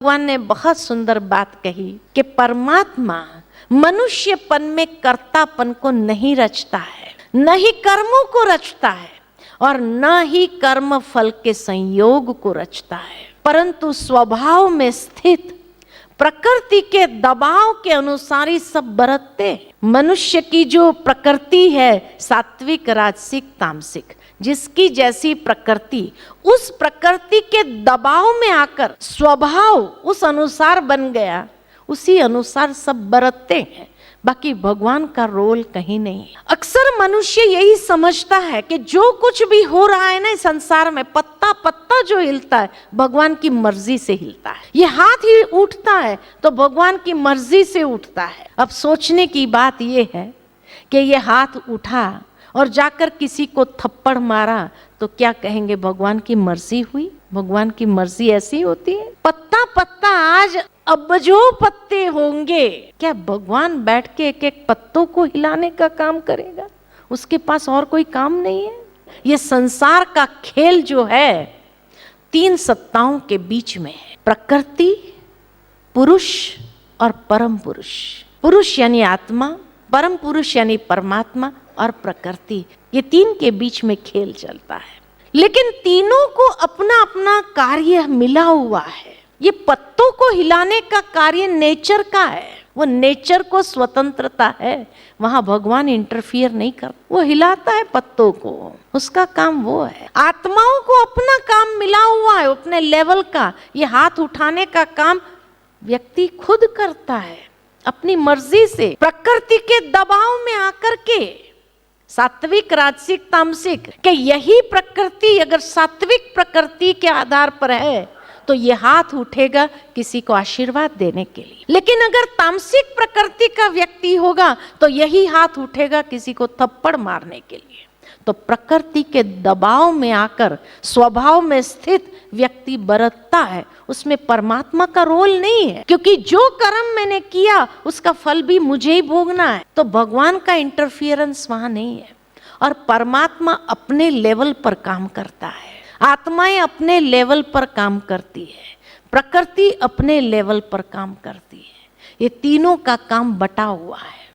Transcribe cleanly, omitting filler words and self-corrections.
भगवान ने बहुत सुंदर बात कही कि परमात्मा मनुष्यपन में कर्तापन को नहीं रचता है, न ही कर्मों को रचता है और न ही कर्म फल के संयोग को रचता है, परंतु स्वभाव में स्थित प्रकृति के दबाव के अनुसार ही सब बरतते हैं। मनुष्य की जो प्रकृति है सात्विक, राजसिक, तामसिक, जिसकी जैसी प्रकृति उस प्रकृति के दबाव में आकर स्वभाव उस अनुसार बन गया, उसी अनुसार सब बरतते हैं। बाकी भगवान का रोल कहीं नहीं है। अक्सर मनुष्य यही समझता है कि जो कुछ भी हो रहा है ना संसार में, पत्ता पत्ता जो हिलता है भगवान की मर्जी से हिलता है। ये हाथ ही उठता है तो भगवान की मर्जी से उठता है। अब सोचने की बात ये है कि ये हाथ उठा और जाकर किसी को थप्पड़ मारा तो क्या कहेंगे, भगवान की मर्जी हुई? भगवान की मर्जी ऐसी होती है? पत्ता पत्ता आज अबजो पत्ते होंगे, क्या भगवान बैठ के एक एक पत्तों को हिलाने का काम करेगा? उसके पास और कोई काम नहीं है। ये संसार का खेल जो है तीन सत्ताओं के बीच में है, प्रकृति, पुरुष और परम पुरुष। पुरुष यानी आत्मा, परम पुरुष यानी परमात्मा और प्रकृति, ये तीन के बीच में खेल चलता है। लेकिन तीनों को अपना अपना कार्य मिला हुआ है। ये पत्तों को हिलाने का कार्य नेचर का है, वो नेचर को स्वतंत्रता है, वहां भगवान इंटरफियर नहीं करता, वो हिलाता है पत्तों को, उसका काम वो है। आत्माओं को अपना काम मिला हुआ है अपने लेवल का, ये हाथ उठाने का काम व्यक्ति खुद करता है अपनी मर्जी से, प्रकृति के दबाव में आकर के। सात्विक, राजसिक, तामसिक कि यही प्रकृति अगर सात्विक प्रकृति के आधार पर है तो ये हाथ उठेगा किसी को आशीर्वाद देने के लिए, लेकिन अगर तामसिक प्रकृति का व्यक्ति होगा तो यही हाथ उठेगा किसी को थप्पड़ मारने के लिए। तो प्रकृति के दबाव में आकर स्वभाव में स्थित व्यक्ति बरतता है, उसमें परमात्मा का रोल नहीं है, क्योंकि जो कर्म मैंने किया उसका फल भी मुझे ही भोगना है। तो भगवान का इंटरफियरेंस वहां नहीं है और परमात्मा अपने लेवल पर काम करता है, आत्माएं अपने लेवल पर काम करती है, प्रकृति अपने लेवल पर काम करती है। ये तीनों का काम बटा हुआ है।